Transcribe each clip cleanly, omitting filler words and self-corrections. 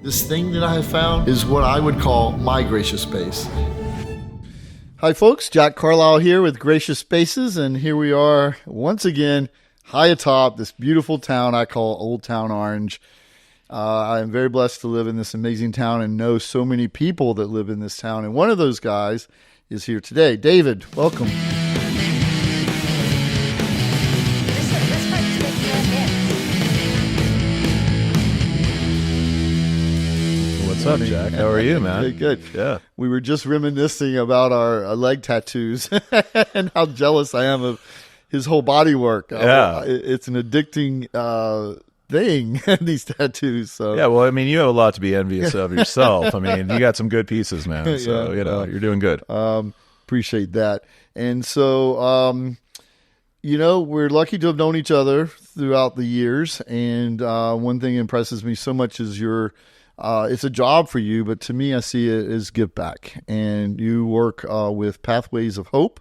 This thing that I have found is what I would call my gracious space. Hi folks, Jack Carlisle here with Gracious Spaces, and here we are once again high atop this beautiful town I call Old Town Orange. I am very blessed to live in this amazing town and know so many people that live in this town, and one of those guys is here today. David, welcome. What's up, Jack? How are you, man? Good. Yeah. We were just reminiscing about our leg tattoos and how jealous I am of his whole body work. Yeah. It's an addicting thing, these tattoos. So. Yeah, well, I mean, you have a lot to be envious of yourself. I mean, you got some good pieces, man. So, you're doing good. Appreciate that. And so, we're lucky to have known each other throughout the years. And one thing impresses me so much is it's a job for you, but to me, I see it as give back. And you work with Pathways of Hope,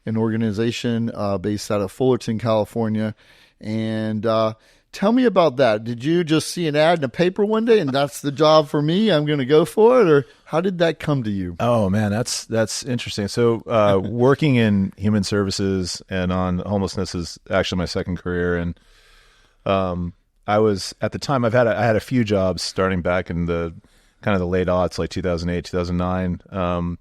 an organization based out of Fullerton, California. And tell me about that. Did you just see an ad in a paper one day and that's the job for me? I'm going to go for it? Or how did that come to you? Oh, man, that's interesting. So working in human services and on homelessness is actually my second career. And I was, at the time, I had a few jobs starting back in the kind of the late aughts, like 2008, 2009,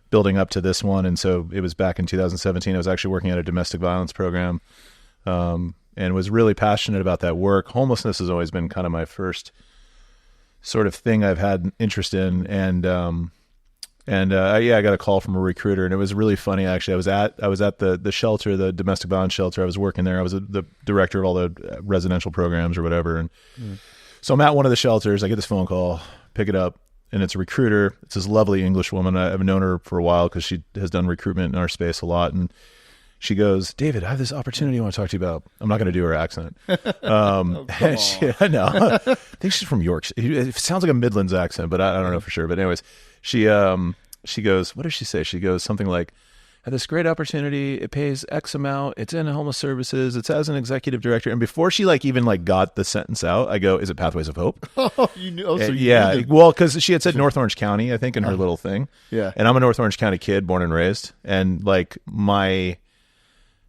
building up to this one. And so it was back in 2017. I was actually working at a domestic violence program and was really passionate about that work. Homelessness has always been kind of my first sort of thing I've had interest in. And I got a call from a recruiter, and it was really funny. Actually, I was at the shelter, the domestic violence shelter. I was working there. I was the director of all the residential programs or whatever. And so I'm at one of the shelters. I get this phone call, pick it up, and it's a recruiter. It's this lovely English woman. I've known her for a while because she has done recruitment in our space a lot. And she goes, "David, I have this opportunity I want to talk to you about." I'm not going to do her accent. I know. I think she's from York. It sounds like a Midlands accent, but I don't know for sure. But anyways, she goes, what does she say? She goes something like, "I have this great opportunity. It pays X amount. It's in homeless services. It's as an executive director." And before she even got the sentence out, I go, "Is it Pathways of Hope?" Oh, you knew. Yeah. Well, because she had said North Orange County, I think, in her little thing. Yeah. And I'm a North Orange County kid, born and raised. And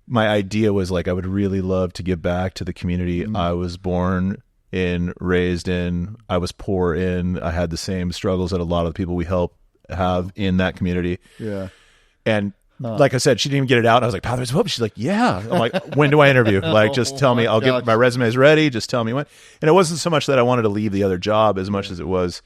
my idea was I would really love to give back to the community I was born in, raised in, I was poor in. I had the same struggles that a lot of the people we help have in that community. Yeah. And like I said, she didn't even get it out. I was like, "Pathways of Hope." She's like, "Yeah." I'm like, "When do I interview?" Just tell me. I'll get my resumes ready. Just tell me when. And it wasn't so much that I wanted to leave the other job as much as it was,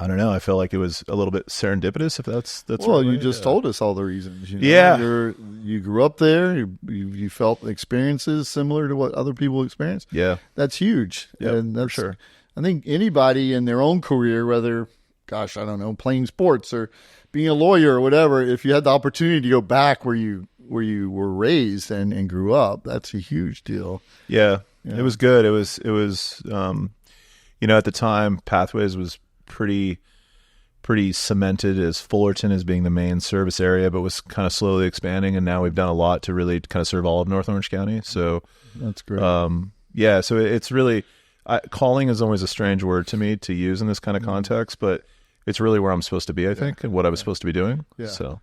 I don't know. I felt like it was a little bit serendipitous. If that's well, you just told us all the reasons. Yeah, you grew up there. You felt experiences similar to what other people experienced. Yeah, that's huge. Yeah, and that's, for sure. I think anybody in their own career, whether, I don't know, playing sports or being a lawyer or whatever, if you had the opportunity to go back where you were raised and grew up, that's a huge deal. Yeah. It was good. It was at the time, Pathways was pretty cemented as Fullerton as being the main service area, but was kind of slowly expanding. And now we've done a lot to really kind of serve all of North Orange County. So that's great. So it's really, calling is always a strange word to me to use in this kind of context, but it's really where I'm supposed to be, I think, and what I was supposed to be doing. Yeah.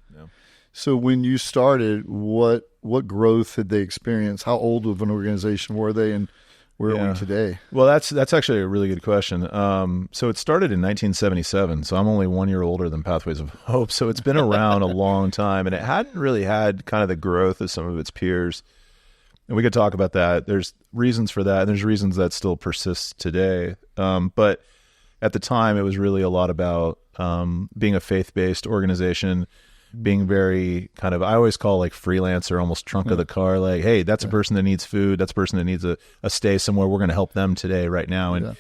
So when you started, what growth had they experienced? How old of an organization were they, and where are we today? Well, that's actually a really good question. So it started in 1977, so I'm only 1 year older than Pathways of Hope. So it's been around a long time, and it hadn't really had kind of the growth of some of its peers. And we could talk about that. There's reasons for that, and there's reasons that still persist today. But at the time, it was really a lot about being a faith-based organization, being very kind of, I always call freelancer, almost trunk of the car. Hey, that's a person that needs food. That's a person that needs a stay somewhere. We're going to help them today, right now. And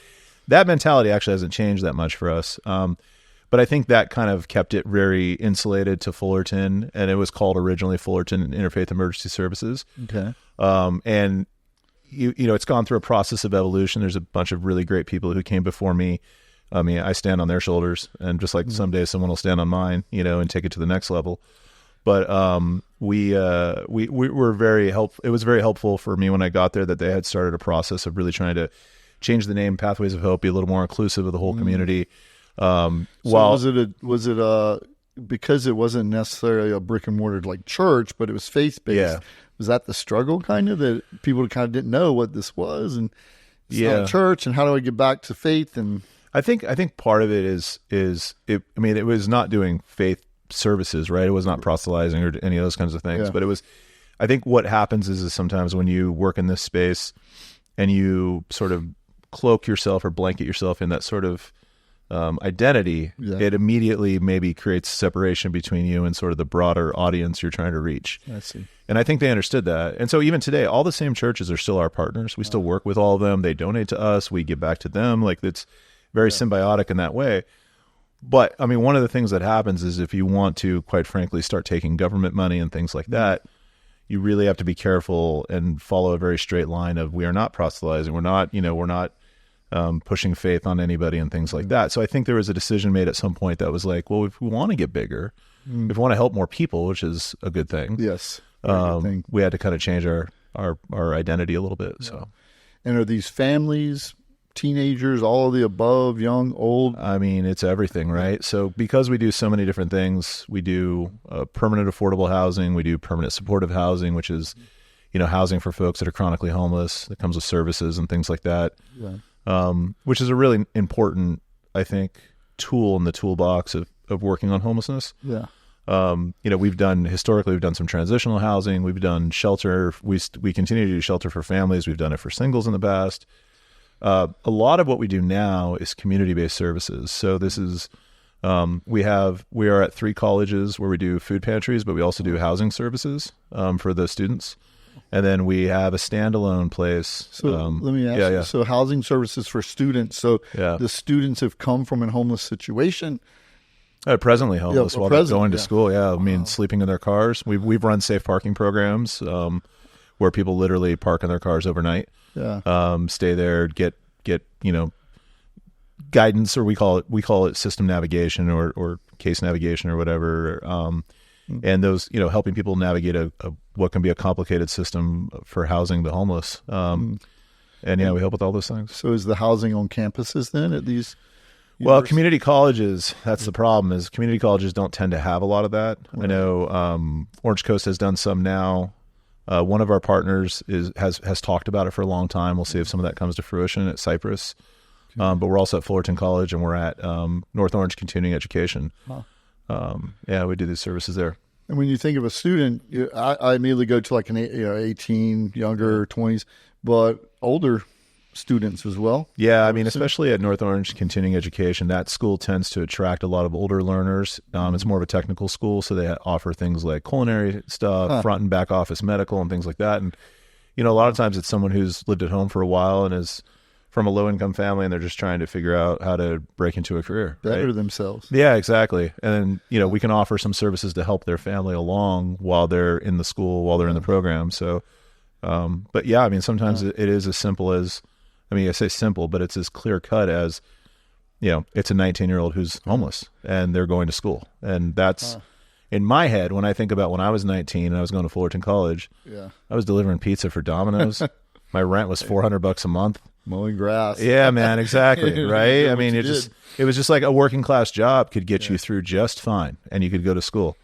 that mentality actually hasn't changed that much for us. But I think that kind of kept it very insulated to Fullerton, and it was called originally Fullerton Interfaith Emergency Services. Okay. And it's gone through a process of evolution. There's a bunch of really great people who came before me. I mean, I stand on their shoulders, and just like someday someone will stand on mine, and take it to the next level. But we were very helpful. It was very helpful for me when I got there that they had started a process of really trying to change the name Pathways of Hope, be a little more inclusive of the whole community. So was it because it wasn't necessarily a brick and mortar like church, but it was faith based? Yeah. Was that the struggle kind of that people kind of didn't know what this was, and it's not Yeah. a church, and how do I get back to faith? And I think part of it is it, I mean, it was not doing faith services, right? It was not proselytizing or any of those kinds of things, Yeah. but it was, I think what happens is sometimes when you work in this space and you sort of cloak yourself or blanket yourself in that sort of identity, Yeah. it immediately maybe creates separation between you and sort of the broader audience you're trying to reach. I see. And I think they understood that. And so even today, all the same churches are still our partners. We still work with all of them. They donate to us. We give back to them. Like, it's very symbiotic in that way. But I mean, one of the things that happens is if you want to, quite frankly, start taking government money and things like that, you really have to be careful and follow a very straight line of, we are not proselytizing. We're not pushing faith on anybody and things like that. So I think there was a decision made at some point that was like, well, if we want to get bigger, if we want to help more people, which is a good thing. Yes. Very good thing. We had to kind of change our identity a little bit. So, And are these families, teenagers, all of the above, young, old? I mean, it's everything, right? So because we do so many different things, we do permanent affordable housing, we do permanent supportive housing, which is, housing for folks that are chronically homeless, that comes with services and things like that, which is a really important, I think, tool in the toolbox of working on homelessness. Yeah. We've done some transitional housing. We've done shelter. We continue to do shelter for families. We've done it for singles in the past. A lot of what we do now is community-based services. So this is, we are at 3 colleges where we do food pantries, but we also do housing services, for the students. And then we have a standalone place. So let me ask you, so housing services for students. So the students have come from a homeless situation. Presently homeless while they're going to school. Yeah. I mean, Wow. sleeping in their cars. We've run safe parking programs, where people literally park in their cars overnight, stay there, get, guidance, or we call it system navigation or case navigation or whatever. And those, helping people navigate what can be a complicated system for housing the homeless. And we help with all those things. So is the housing on campuses then at these? Well, community colleges, that's the problem, is community colleges don't tend to have a lot of that. Right. I know Orange Coast has done some now. One of our partners has talked about it for a long time. We'll see if some of that comes to fruition at Cypress. But we're also at Fullerton College, and we're at North Orange Continuing Education. Huh. We do these services there. And when you think of a student, I immediately go to like an 18, younger, 20s, but older students as well. Yeah, I mean, especially at North Orange Continuing Education, that school tends to attract a lot of older learners. It's more of a technical school, so they offer things like culinary stuff, front and back office medical, and things like that. And, a lot of times it's someone who's lived at home for a while and is from a low-income family, and they're just trying to figure out how to break into a career. Better themselves. Yeah, exactly. And then, we can offer some services to help their family along while they're in the school, while they're in the program. So, but yeah, I mean, sometimes it is as simple as, I say simple, but it's as clear cut as, it's a 19-year-old who's homeless and they're going to school. And that's, in my head, when I think about when I was 19 and I was going to Fullerton College, I was delivering pizza for Domino's. My rent was $400 a month. Mowing grass. Yeah, man, exactly. Right. I mean, it was just like a working class job could get you through just fine, and you could go to school.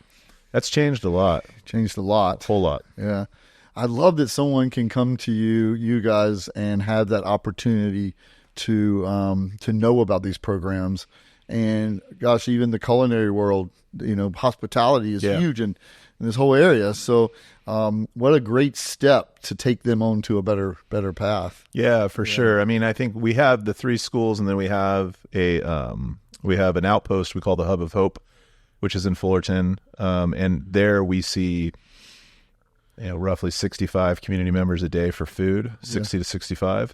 That's changed a lot. Changed a lot. Whole lot. Yeah. I love that someone can come to you guys, and have that opportunity to know about these programs. And gosh, even the culinary world, hospitality is huge in this whole area. So, what a great step to take them on to a better path. Yeah, for sure. I mean, I think we have the 3 schools, and then we have an outpost we call the Hub of Hope, which is in Fullerton. And there we see, roughly 65 community members a day for food, 60 to 65.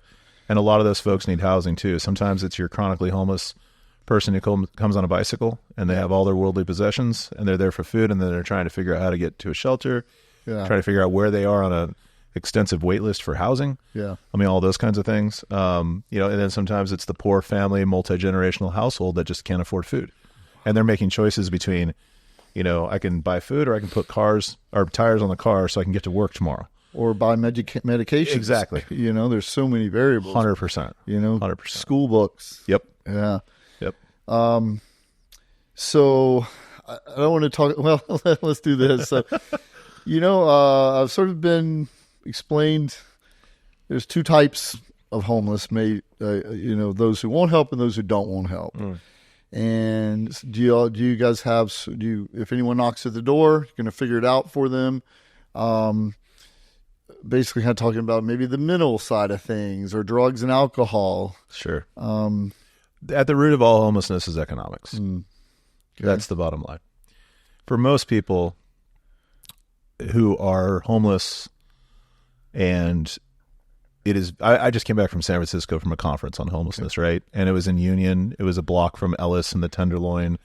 And a lot of those folks need housing too. Sometimes it's your chronically homeless person who comes on a bicycle, and they have all their worldly possessions, and they're there for food, and then they're trying to figure out how to get to a shelter, trying to figure out where they are on a extensive wait list for housing. I mean, all those kinds of things. And then sometimes it's the poor family, multi-generational household that just can't afford food. And they're making choices between, I can buy food, or I can put tires on the car so I can get to work tomorrow. or buy medications. Exactly. There's so many variables. 100%. 100%. School books. Yep. Yeah. Yep. So I don't want to talk. Well, let's do this. So, I've sort of been explained. There's two types of homeless. Those who won't help and those who don't want help. And do you guys have? If anyone knocks at the door, you're going to figure it out for them. Basically, kind of talking about maybe the mental side of things or drugs and alcohol. Sure. At the root of all homelessness is economics. Okay. That's the bottom line. For most people who are homeless, and it is, I just came back from San Francisco from a conference on homelessness, right? And it was in Union. It was a block from Ellis and the Tenderloin,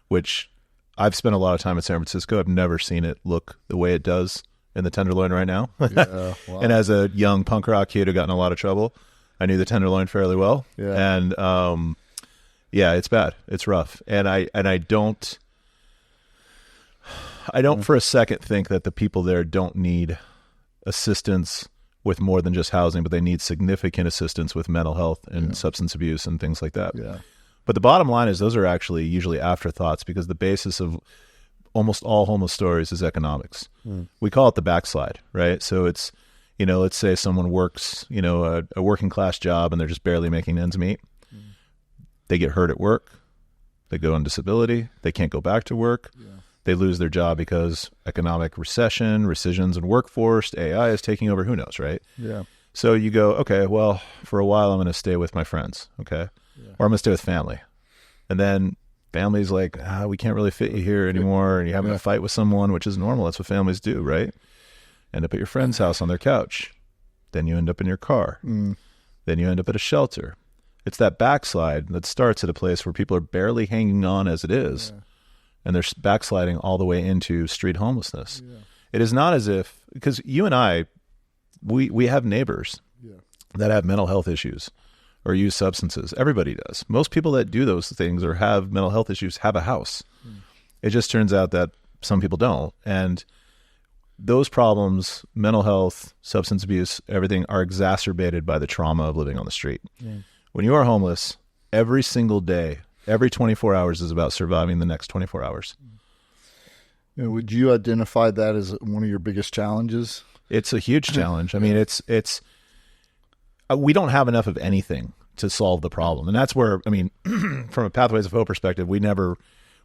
which I've spent a lot of time in San Francisco. I've never seen it look the way it does in the Tenderloin right now. Yeah, wow. And as a young punk rock kid who got in a lot of trouble, I knew the Tenderloin fairly well. Yeah. And it's bad. It's rough. And I don't for a second think that the people there don't need assistance with more than just housing, but they need significant assistance with mental health and substance abuse and things like that. Yeah. But the bottom line is those are actually usually afterthoughts, because the basis of almost all homeless stories is economics. We call it the backslide, right? So it's, let's say someone works, a working class job and they're just barely making ends meet. They get hurt at work. They go on disability. They can't go back to work. Yeah. They lose their job because economic recession, rescissions in workforce, AI is taking over, who knows, right? Yeah. So you go, okay, well, for a while I'm going to stay with my friends, okay? Yeah. Or I'm going to stay with family. And then family's like, we can't really fit you here anymore, and you're having a fight with someone, which is normal. That's what families do, right? End up at your friend's house on their couch. Then you end up in your car. Then you end up at a shelter. It's that backslide that starts at a place where people are barely hanging on as it is. Yeah. And they're backsliding all the way into street homelessness. Yeah. It is not as if, because you and I, we have neighbors that have mental health issues or use substances. Everybody does. Most people that do those things or have mental health issues have a house. It just turns out that some people don't. And those problems, mental health, substance abuse, everything, are exacerbated by the trauma of living on the street. Yeah. When you are homeless, every single day, every 24 hours is about surviving the next 24 hours. Would you identify that as one of your biggest challenges? It's a huge challenge. I mean, it's we don't have enough of anything to solve the problem. And that's where, from a Pathways of Hope perspective, we never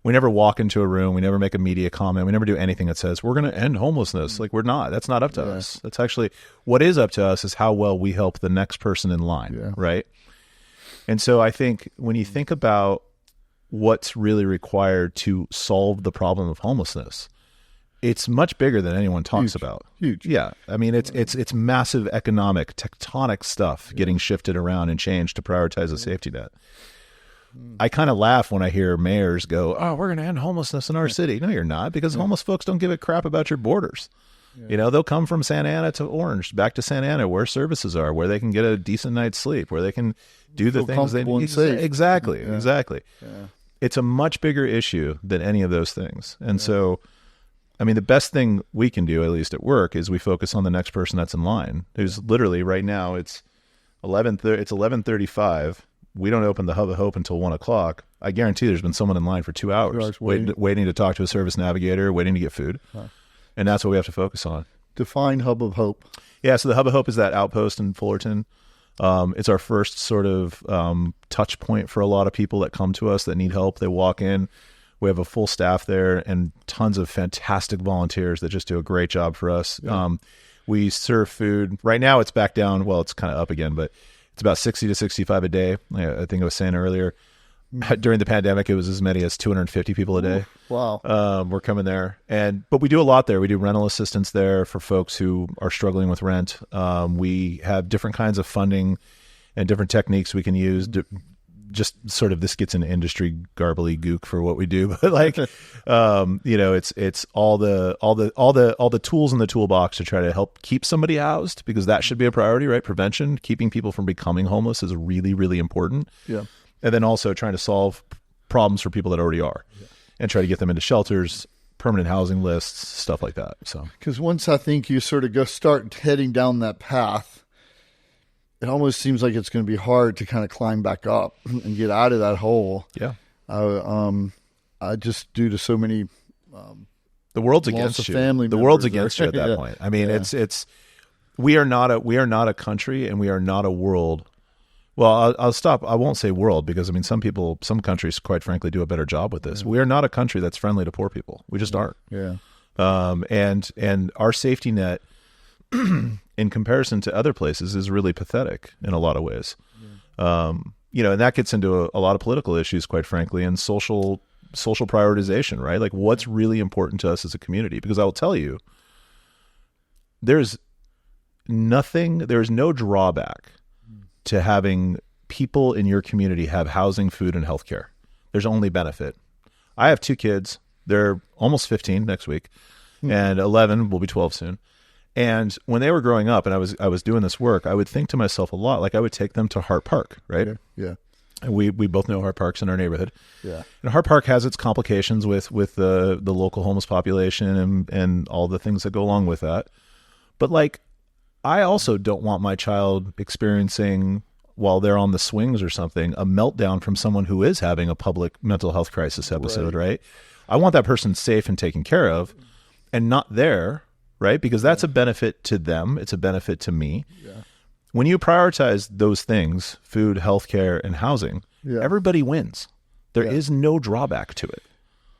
walk into a room. We never make a media comment. We never do anything that says, we're going to end homelessness. Like, we're not. That's not up to us. That's actually, what is up to us is how well we help the next person in line, right? And so I think when you think about what's really required to solve the problem of homelessness, it's much bigger than anyone talks about. Huge. Yeah. I mean, it's massive economic, tectonic stuff getting shifted around and changed to prioritize a safety net. I kind of laugh when I hear mayors go, oh, we're going to end homelessness in our city. No, you're not, because homeless folks don't give a crap about your borders. Yeah. They'll come from Santa Ana to Orange, back to Santa Ana, where services are, where they can get a decent night's sleep, where they can do the things they need. Exactly. Yeah. It's a much bigger issue than any of those things. And so, the best thing we can do, at least at work, is we focus on the next person that's in line, who's literally right now, it's 11:35. We don't open the Hub of Hope until 1 o'clock. I guarantee there's been someone in line for 2 hours waiting to talk to a service navigator, waiting to get food. And that's what we have to focus on. Define Hub of Hope. Yeah, so the Hub of Hope is that outpost in Fullerton. It's our first sort of touch point for a lot of people that come to us that need help. They walk in. We have a full staff there and tons of fantastic volunteers that just do a great job for us. Yeah. We serve food. Right now it's back down. Well, it's kind of up again, but it's about 60 to 65 a day. I think I was saying earlier. During the pandemic, it was as many as 250 people a day. Wow. We're coming there. But we do a lot there. We do rental assistance there for folks who are struggling with rent. We have different kinds of funding and different techniques we can use to just sort of, this gets into industry garbly gook for what we do, but it's all the tools in the toolbox to try to help keep somebody housed, because that should be a priority, right? Prevention, keeping people from becoming homeless is really, really important. Yeah. And then also trying to solve problems for people that already are, and try to get them into shelters, permanent housing lists, stuff like that. So, because once I think you sort of start heading down that path, it almost seems like it's going to be hard to kind of climb back up and get out of that hole. Yeah. I just due to so many, the world's loss against of you. family The world's members, against you at that yeah. point. I mean, Yeah. we are not a country, and we are not a world. Well, I'll stop. I won't say world, because I mean, some countries, quite frankly, do a better job with this. We are not a country that's friendly to poor people. We just aren't. Yeah. And our safety net, in comparison to other places, is really pathetic in a lot of ways. Yeah. And that gets into a lot of political issues, quite frankly, and social prioritization, right? Like, what's really important to us as a community? Because I will tell you, there's no drawback to having people in your community have housing, food, and healthcare. There's only benefit. I have 2 kids. They're almost 15 next week, and 11 will be 12 soon. And when they were growing up and I was doing this work, I would think to myself a lot, like I would take them to Hart Park, right? Yeah. And we both know Hart Park's in our neighborhood. Yeah. And Hart Park has its complications with the local homeless population and all the things that go along with that. But like, I also don't want my child experiencing, while they're on the swings or something, a meltdown from someone who is having a public mental health crisis episode, right? I want that person safe and taken care of, and not there, right? Because that's a benefit to them. It's a benefit to me. Yeah. When you prioritize those things, food, healthcare, and housing, everybody wins. There is no drawback to it.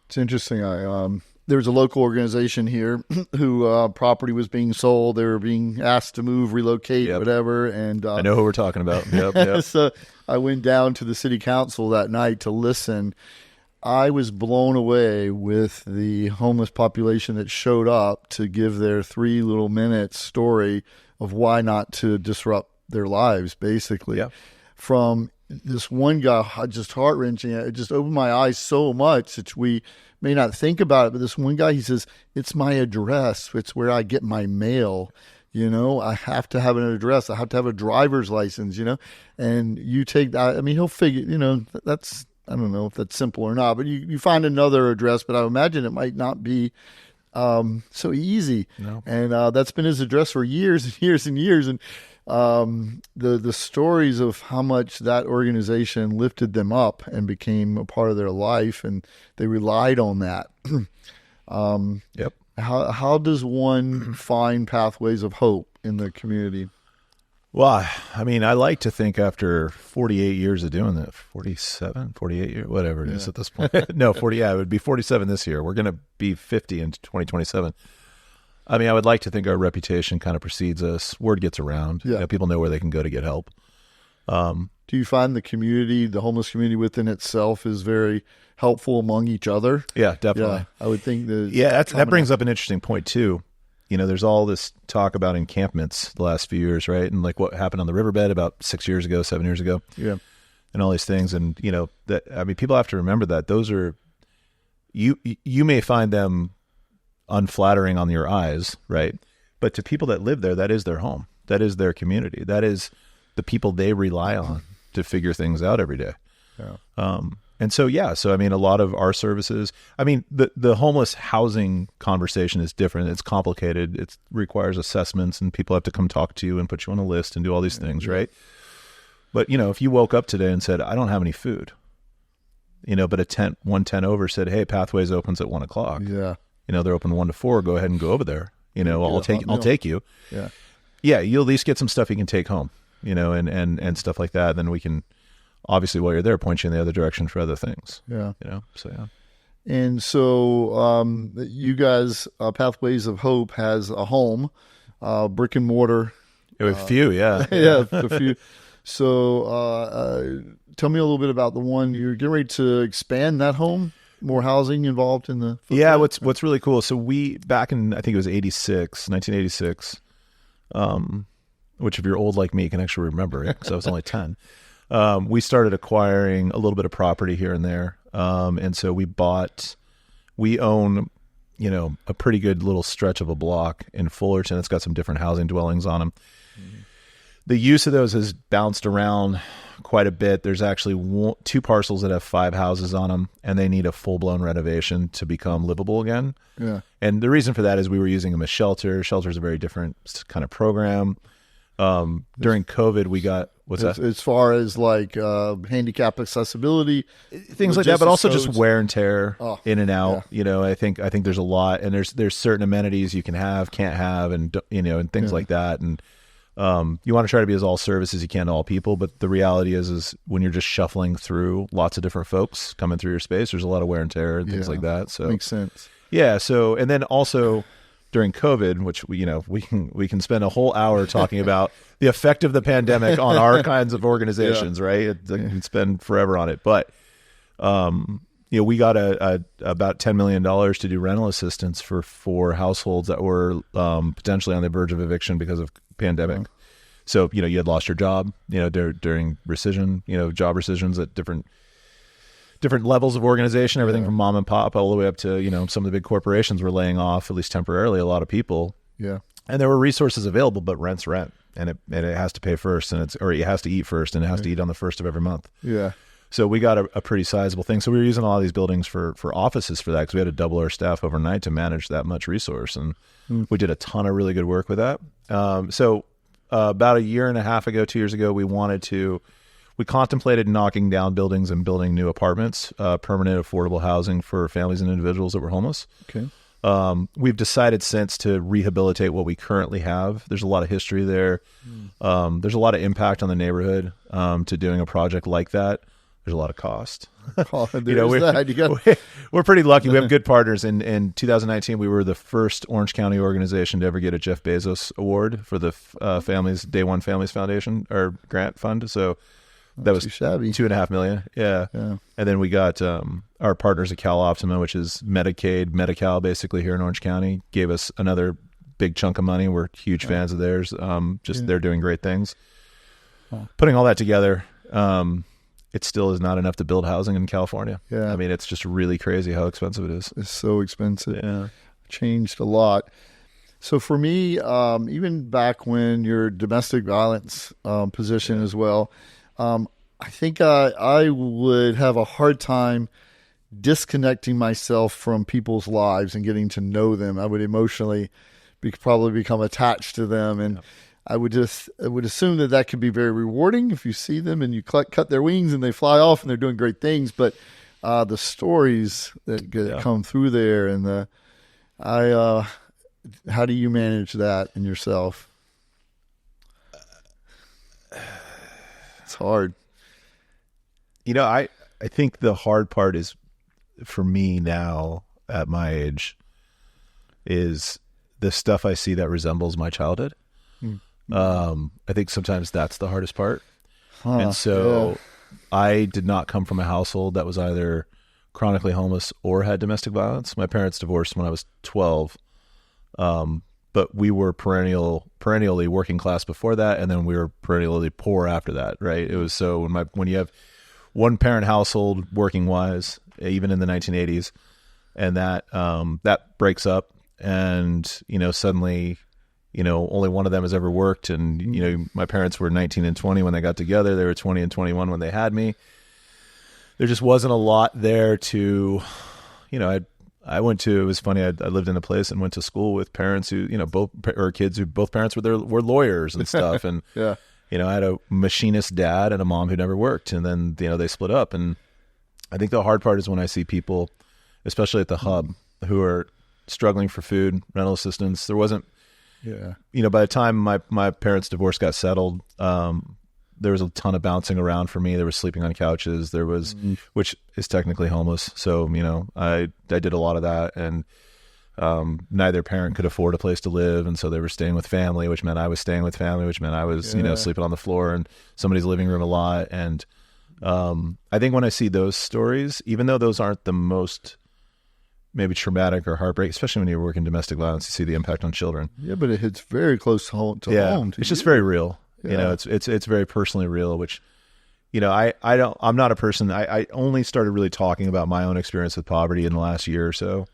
It's interesting. There was a local organization here who property was being sold. They were being asked to move, relocate, whatever. And I know who we're talking about. Yep. So I went down to the city council that night to listen. I was blown away with the homeless population that showed up to give their 3 little minutes story of why not to disrupt their lives, basically. Yeah. From this one guy, just heart-wrenching. It just opened my eyes so much that we may not think about it, but this one guy, he says, it's my address. It's where I get my mail. I have to have an address. I have to have a driver's license, and you take that. I mean, he'll figure, that's, I don't know if that's simple or not, but you find another address, but I imagine it might not be so easy. No. And that's been his address for years and years and years. And the stories of how much that organization lifted them up and became a part of their life, and they relied on that. Yep. How does one find pathways of hope in the community? Well, I mean, I like to think after 48 years of doing that, 47, 48 years, whatever it is at this point. No, 40, it would be 47 this year. We're going to be 50 in 2027. I mean, I would like to think our reputation kind of precedes us. Word gets around. Yeah. People know where they can go to get help. Do you find the community, the homeless community within itself, is very helpful among each other? Yeah, definitely. Yeah, I would think that. Yeah, that brings up an interesting point too. There's all this talk about encampments the last few years, right? And like what happened on the riverbed about 6 years ago, 7 years ago. Yeah. And all these things. And, people have to remember that those are, you may find them unflattering on your eyes, right? But to people that live there, that is their home. That is their community. That is the people they rely on to figure things out every day. Yeah. And so, I mean, a lot of our services, I mean, the homeless housing conversation is different. It's complicated. It requires assessments, and people have to come talk to you and put you on a list and do all these things, right? But, if you woke up today and said, I don't have any food, but one tent over said, hey, Pathways opens at 1:00. Yeah. They're open 1 to 4. Go ahead and go over there. I'll take you. Yeah. Yeah. You'll at least get some stuff you can take home, and stuff like that. Then we can, obviously, while you're there, point you in the other direction for other things. Yeah. So, yeah. And so you guys, Pathways of Hope has a home, brick and mortar. A few, yeah. Yeah, a few. So tell me a little bit about the one you're getting ready to expand that home. More housing involved in the footprint? Yeah, what's really cool. So we, back in, I think it was 1986, which if you're old like me, can actually remember it because I was only 10. We started acquiring a little bit of property here and there. And so we own, a pretty good little stretch of a block in Fullerton. It's got some different housing dwellings on them. Mm-hmm. The use of those has bounced around quite a bit. There's actually 2 parcels that have 5 houses on them, and they need a full-blown renovation to become livable again. Yeah. And the reason for that is we were using them as shelter. Shelter is a very different kind of program. During COVID, we got, what's that? As far as like handicap accessibility, things like that, but also just wear and tear in and out. Yeah. I think there's a lot, and there's certain amenities you can have, can't have, and and things like that. And you want to try to be as all service as you can to all people, but the reality is when you're just shuffling through lots of different folks coming through your space, there's a lot of wear and tear and things like that. So makes sense. Yeah. So, and then also during COVID, which we can spend a whole hour talking about the effect of the pandemic on our kinds of organizations, right? We can spend forever on it, but we got about $10 million to do rental assistance for 4 households that were potentially on the verge of eviction because of pandemic. So you had lost your job, during rescission, job rescissions at different levels of organization, everything from mom and pop all the way up to some of the big corporations were laying off, at least temporarily, a lot of people. Yeah. And there were resources available, but rent's rent, and it has to pay first, and it has to eat first, and it has to eat on the first of every month. Yeah. So we got a pretty sizable thing. So we were using a lot of these buildings for offices for that, because we had to double our staff overnight to manage that much resource, and we did a ton of really good work with that. So about a year and a half ago, 2 years ago, we contemplated knocking down buildings and building new apartments, permanent affordable housing for families and individuals that were homeless. Okay. We've decided since to rehabilitate what we currently have. There's a lot of history there. There's a lot of impact on the neighborhood to doing a project like that. There's a lot of cost. We're pretty lucky. We have good partners. In 2019, we were the first Orange County organization to ever get a Jeff Bezos award for the Day One Families Foundation or grant fund. So that was $2.5 million. Yeah. And then we got our partners at Cal Optima, which is Medicaid, Medi-Cal, basically here in Orange County, gave us another big chunk of money. We're huge fans of theirs. They're doing great things. Putting all that together, it still is not enough to build housing in California. Yeah. I mean, it's just really crazy how expensive it is. It's so expensive. Yeah. Changed a lot. So for me, even back when your domestic violence position as well, I think I would have a hard time disconnecting myself from people's lives and getting to know them. I would emotionally probably become attached to them, and I would assume that could be very rewarding if you see them and you cut their wings and they fly off and they're doing great things. But the stories that come through there, and how do you manage that in yourself? It's hard. I think the hard part is, for me now at my age, is the stuff I see that resembles my childhood. I think sometimes that's the hardest part. And so I did not come from a household that was either chronically homeless or had domestic violence. My parents divorced when I was 12. But we were perennially working class before that, and then we were perennially poor after that, right? It was so when you have one parent household working wise, even in the 1980s, and that breaks up, and suddenly only one of them has ever worked, and my parents were 19 and 20 when they got together. They were 20 and 21 when they had me. There just wasn't a lot there to, it was funny. I lived in a place and went to school with parents who, kids who both parents were lawyers and stuff. And, I had a machinist dad and a mom who never worked. And then, they split up. And I think the hard part is when I see people, especially at the hub, who are struggling for food, rental assistance. There wasn't, by the time my parents' divorce got settled, there was a ton of bouncing around for me. There was sleeping on couches. There was, which is technically homeless. So, I did a lot of that, and neither parent could afford a place to live. And so they were staying with family, which meant I was staying with family, which meant I was, sleeping on the floor in somebody's living room a lot. And I think when I see those stories, even though those aren't the most maybe traumatic or heartbreak, especially when you're working domestic violence, you see the impact on children. Yeah, but it hits very close to home. It's just very real. It's very personally real, which, I'm not a person. I only started really talking about my own experience with poverty in the last year or so.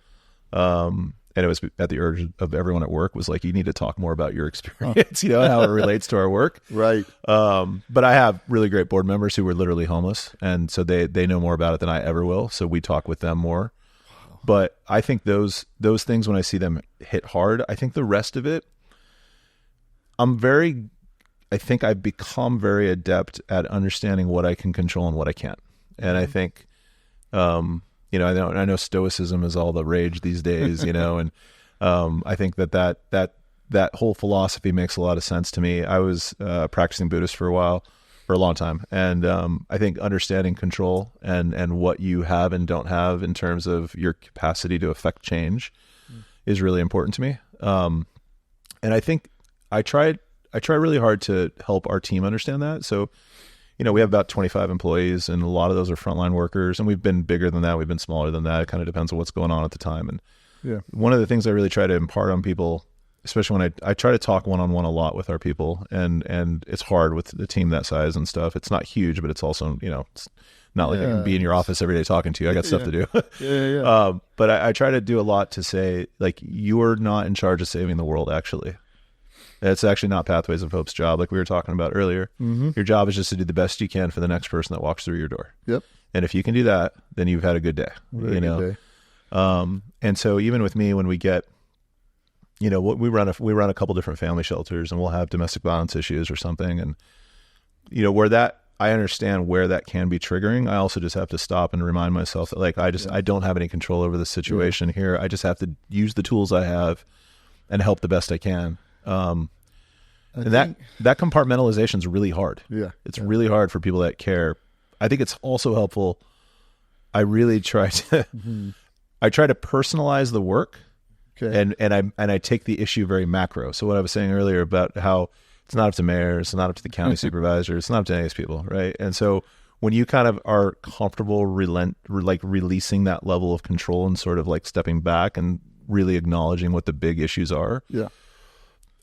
and it was at the urge of everyone at work, was like, you need to talk more about your experience, how it relates to our work. Right. But I have really great board members who were literally homeless. And so they know more about it than I ever will. So we talk with them more. Wow. But I think those things, when I see them hit hard, I think the rest of it, I think I've become very adept at understanding what I can control and what I can't. And I think, I know stoicism is all the rage these days, and I think that whole philosophy makes a lot of sense to me. I was practicing Buddhist for a long time. And I think understanding control and what you have and don't have in terms of your capacity to affect change is really important to me. And I think I try really hard to help our team understand that. So, we have about 25 employees, and a lot of those are frontline workers, and we've been bigger than that. We've been smaller than that. It kind of depends on what's going on at the time. And one of the things I really try to impart on people, especially when I try to talk one-on-one a lot with our people, and it's hard with the team that size and stuff. It's not huge, but it's also, it's not like I can be in your office every day talking to you. I got stuff to do. But I try to do a lot to say, like, you're not in charge of saving the world, actually. It's actually not Pathways of Hope's job, like we were talking about earlier. Mm-hmm. Your job is just to do the best you can for the next person that walks through your door. Yep. And if you can do that, then you've had a good day. Good day. And so even with me, when we get, we run a couple different family shelters, and we'll have domestic violence issues or something, and I understand where that can be triggering. I also just have to stop and remind myself that, like, I don't have any control over the situation here. I just have to use the tools I have and help the best I can. And that compartmentalization is really hard. It's really hard for people that care. I think it's also helpful. I really try to, I try to personalize the work, and I take the issue very macro. So what I was saying earlier about how it's not up to mayor, it's not up to the county supervisor, it's not up to any of these people, right? And so when you kind of are comfortable releasing that level of control and sort of like stepping back and really acknowledging what the big issues are,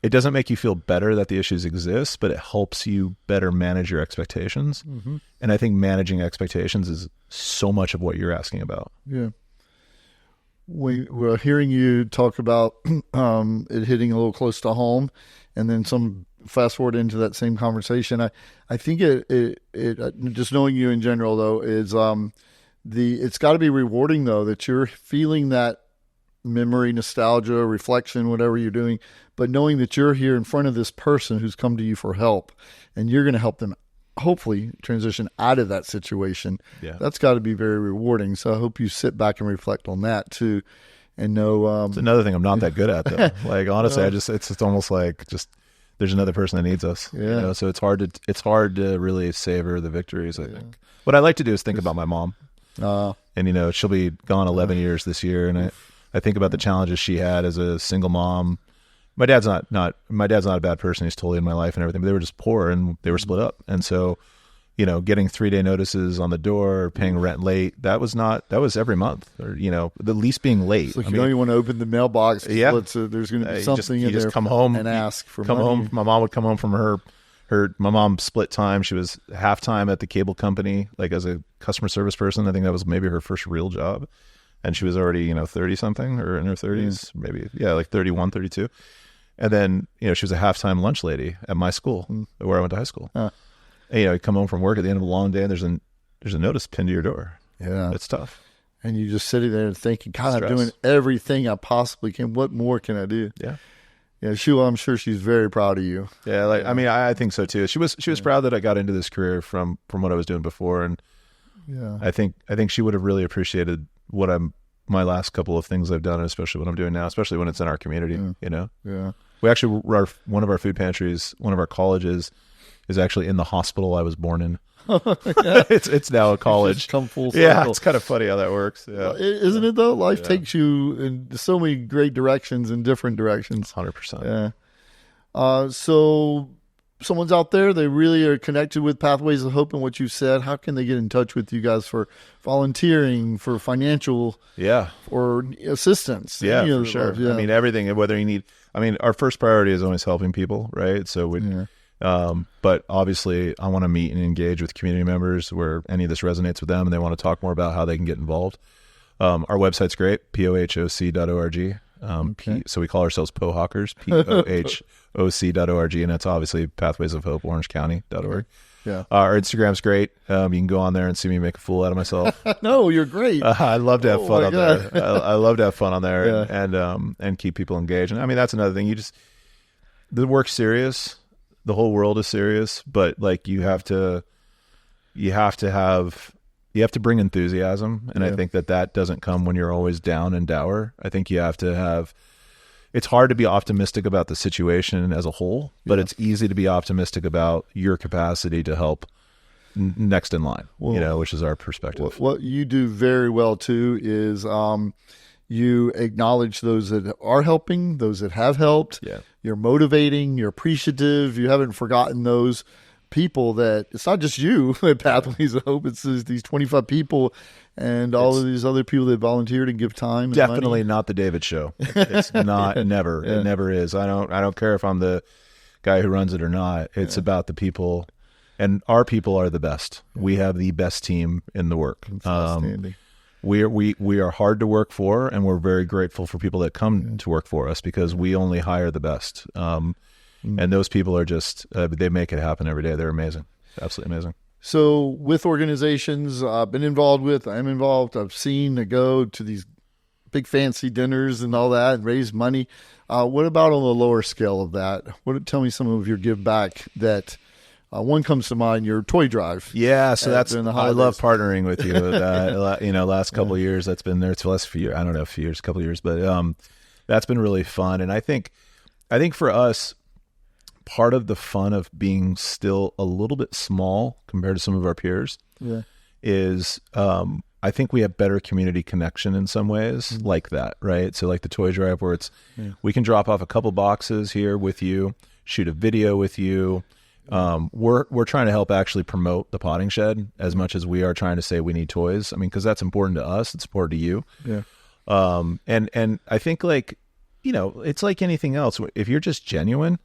it doesn't make you feel better that the issues exist, but it helps you better manage your expectations. Mm-hmm. And I think managing expectations is so much of what you're asking about. Yeah. We're hearing you talk about it hitting a little close to home, and then some fast forward into that same conversation. I think it just knowing you in general, though, is it's got to be rewarding, though, that you're feeling that memory, nostalgia, reflection, whatever you're doing, but knowing that you're here in front of this person who's come to you for help, and you're going to help them hopefully transition out of that situation. That's got to be very rewarding. So I hope you sit back and reflect on that too, and know it's another thing I'm not that good at, though. Like, honestly, it's almost like just there's another person that needs us. So it's hard to really savor the victories, I think. What I like to do is think about my mom, and she'll be gone 11 years this year, and I think about the challenges she had as a single mom. My dad's not a bad person. He's totally in my life and everything, but they were just poor and they were split up. And so, getting 3-day notices on the door, paying rent late, that was every month, or, the least being late. It's like, you want to open the mailbox. There's going to be something in there. Just come home and ask for money. Home. My mom would come home from my mom split time. She was half-time at the cable company, like as a customer service person. I think that was maybe her first real job. And she was already, 30 something or in her 30s, maybe. Yeah, like 31, 32. And then, she was a halftime lunch lady at my school where I went to high school. And, you come home from work at the end of a long day and there's a notice pinned to your door. Yeah. It's tough. And you just sitting there thinking, God, I'm doing everything I possibly can. What more can I do? Yeah. Yeah. I'm sure she's very proud of you. Yeah. I think so too. She was proud that I got into this career from what I was doing before. And I think she would have really appreciated my last couple of things I've done, and especially what I'm doing now, especially when it's in our community, Yeah. We actually, one of our food pantries, one of our colleges is actually in the hospital I was born in. It's now a college. It's come full circle. Yeah, it's kind of funny how that works. Yeah. Isn't it though? Life takes you in so many great directions and different directions. 100%. Yeah. So someone's out there, they really are connected with Pathways of Hope and what you said. How can they get in touch with you guys for volunteering, for financial, or assistance? Yeah, for sure. Yeah. I mean, everything, whether you need, our first priority is always helping people, right? So but obviously I want to meet and engage with community members where any of this resonates with them and they want to talk more about how they can get involved. Our website's great, pohoc.org. So we call ourselves POHawkers, POHOC.org, and that's obviously Pathways of Hope, OrangeCounty.org. Yeah. Our Instagram's great. You can go on there and see me make a fool out of myself. No, you're great. I love to have fun on there. I love to have fun on there Yeah. and keep people engaged. And I mean, that's another thing. The work's serious. The whole world is serious, but like you have to bring enthusiasm. And I think that doesn't come when you're always down and dour. I think you have to have, it's hard to be optimistic about the situation as a whole, but it's easy to be optimistic about your capacity to help next in line, which is our perspective. What you do very well too is you acknowledge those that are helping, those that have helped. Yeah. You're motivating, you're appreciative. You haven't forgotten those people that it's not just you at Pathways of Hope. It's these 25 people and all of these other people that volunteered and give time. And definitely money. Not the David show. It's not, never. It never is. I don't care if I'm the guy who runs it or not. It's about the people, and our people are the best. We have the best team in the work. Outstanding. We are hard to work for, and we're very grateful for people that come to work for us because we only hire the best. And those people are just, they make it happen every day. They're amazing. Absolutely amazing. So with organizations I've been involved with, I'm involved, I've seen to go to these big fancy dinners and all that and raise money. What about on the lower scale of that? Tell me some of your give back that one comes to mind, your toy drive. Yeah. So I love partnering with you with that. Last couple of years that's been there. It's the last few years. I don't know, a couple of years, but that's been really fun. And I think for us, part of the fun of being still a little bit small compared to some of our peers is I think we have better community connection in some ways like that, right? So like the toy drive where we can drop off a couple boxes here with you, shoot a video with you. We're trying to help actually promote the potting shed as much as we are trying to say we need toys. I mean, because that's important to us. It's important to you. Yeah. And I think it's like anything else. If you're just genuine,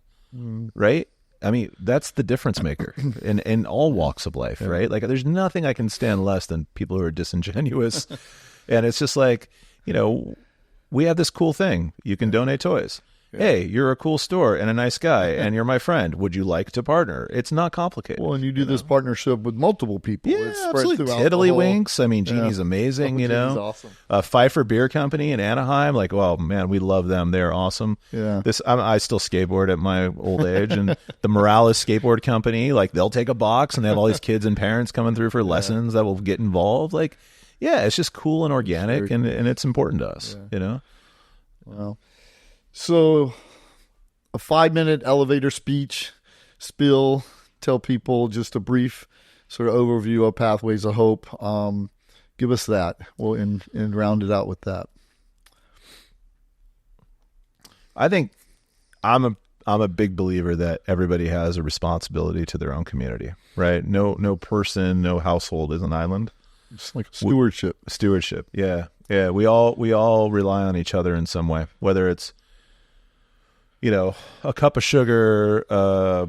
right? I mean, that's the difference maker in all walks of life, right? Like there's nothing I can stand less than people who are disingenuous. And it's just like, we have this cool thing. You can donate toys. Hey, you're a cool store and a nice guy and you're my friend. Would you like to partner? It's not complicated. Well, and you do this partnership with multiple people. Yeah, absolutely. Tiddlywinks. I mean, Jeannie's amazing, Jeannie's awesome. Pfeiffer Beer Company in Anaheim. Like, well, man, we love them. They're awesome. Yeah. I still skateboard at my old age. And the Morales Skateboard Company, like they'll take a box and they have all these kids and parents coming through for lessons that will get involved. Like, yeah, it's just cool and organic and it's important to us, Well, so a 5-minute elevator speech, spill, tell people just a brief sort of overview of Pathways of Hope. Give us that. We'll and round it out with that. I think I'm a big believer that everybody has a responsibility to their own community, right? No person, no household is an island. It's like stewardship. Stewardship. Yeah. Yeah. We all rely on each other in some way, whether it's, a cup of sugar,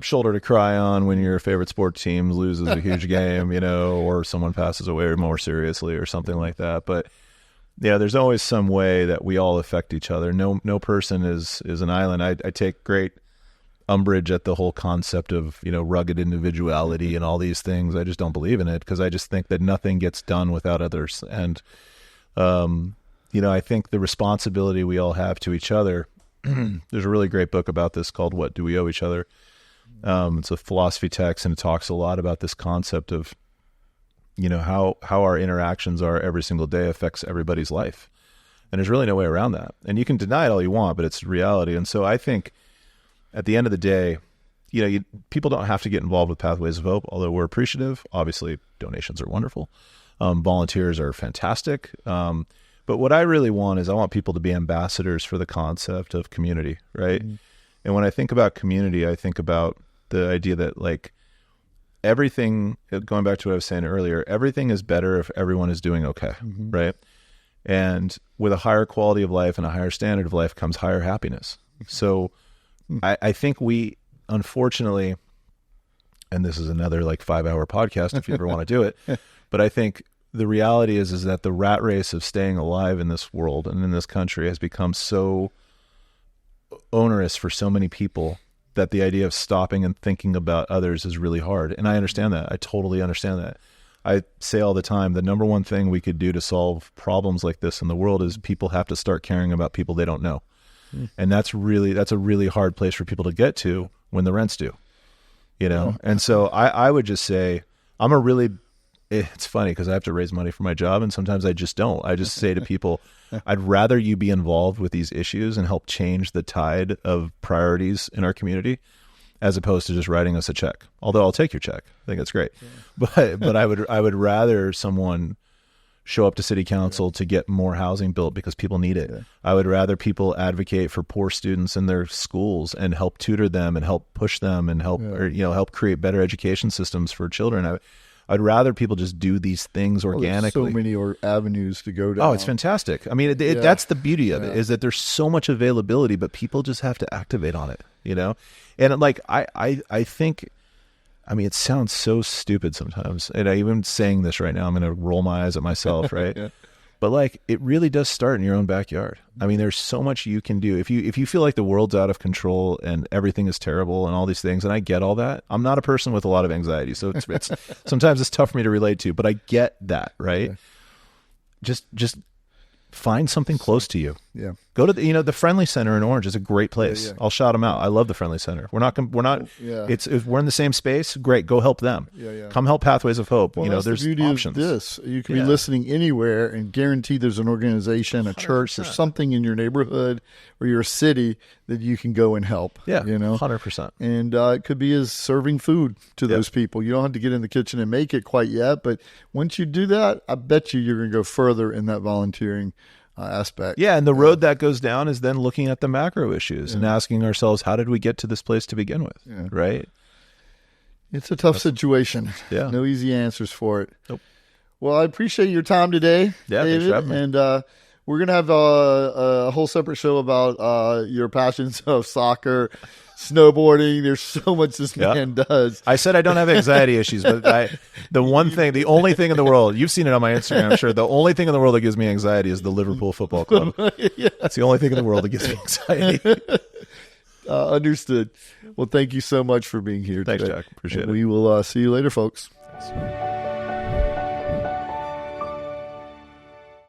shoulder to cry on when your favorite sports team loses a huge game, or someone passes away more seriously or something like that. But yeah, there's always some way that we all affect each other. No person is an island. I take great umbrage at the whole concept of, rugged individuality and all these things. I just don't believe in it because I just think that nothing gets done without others. And, I think the responsibility we all have to each other. There's a really great book about this called What Do We Owe Each Other? It's a philosophy text, and it talks a lot about this concept of, how our interactions are every single day affects everybody's life. And there's really no way around that. And you can deny it all you want, but it's reality. And so I think at the end of the day, people don't have to get involved with Pathways of Hope, although we're appreciative. Obviously, donations are wonderful. Volunteers are fantastic. But what I really want is I want people to be ambassadors for the concept of community, right? Mm-hmm. And when I think about community, I think about the idea that like everything, going back to what I was saying earlier, everything is better if everyone is doing okay, right? And with a higher quality of life and a higher standard of life comes higher happiness. So I think we, unfortunately, and this is another like 5-hour podcast if you ever want to do it, but I think the reality is that the rat race of staying alive in this world and in this country has become so onerous for so many people that the idea of stopping and thinking about others is really hard. And I understand that. I totally understand that. I say all the time, the number one thing we could do to solve problems like this in the world is people have to start caring about people they don't know. And that's a really hard place for people to get to when the rent's due, you know? And so I would just say, it's funny because I have to raise money for my job and sometimes I just don't. I just say to people, I'd rather you be involved with these issues and help change the tide of priorities in our community as opposed to just writing us a check. Although I'll take your check. I think that's great. Yeah. But I would rather someone show up to city council to get more housing built because people need it. Yeah. I would rather people advocate for poor students in their schools and help tutor them and help push them and help help create better education systems for children. I'd rather people just do these things organically. There's so many avenues to go down. Oh, it's fantastic. I mean, that's the beauty of it, is that there's so much availability, but people just have to activate on it, you know? And like, I think, I mean, it sounds so stupid sometimes. And I even saying this right now, I'm going to roll my eyes at myself, right? Yeah. But like, it really does start in your own backyard. I mean, there's so much you can do. If you feel like the world's out of control and everything is terrible and all these things, and I get all that. I'm not a person with a lot of anxiety, so it's sometimes it's tough for me to relate to, but I get that, right? Yeah. Just find something close to you. Yeah. Go to the Friendly Center in Orange is a great place. Yeah. I'll shout them out. I love the Friendly Center. We're not if we're in the same space, great. Go help them. Yeah. Come help Pathways of Hope. Well, there's the beauty options. Of this. You can be listening anywhere and guarantee there's an organization, a 100%. Church, or something in your neighborhood or your city that you can go and help. Yeah. 100%. And it could be as serving food to those people. You don't have to get in the kitchen and make it quite yet, but once you do that, I bet you're going to go further in that volunteering aspect. Yeah, and the road that goes down is then looking at the macro issues and asking ourselves, how did we get to this place to begin with? Yeah. Right? It's a tough situation. Yeah. No easy answers for it. Nope. Well, I appreciate your time today, David. Thanks for having me. And we're going to have a whole separate show about your passions of soccer, snowboarding. There's so much this man does. I said I don't have anxiety issues, but the only thing in the world, you've seen it on my Instagram, I'm sure, the only thing in the world that gives me anxiety is the Liverpool Football Club. That's the only thing in the world that gives me anxiety. Understood. Well, thank you so much for being here today. Thanks, Jack. Appreciate it. We will see you later, folks. Thanks.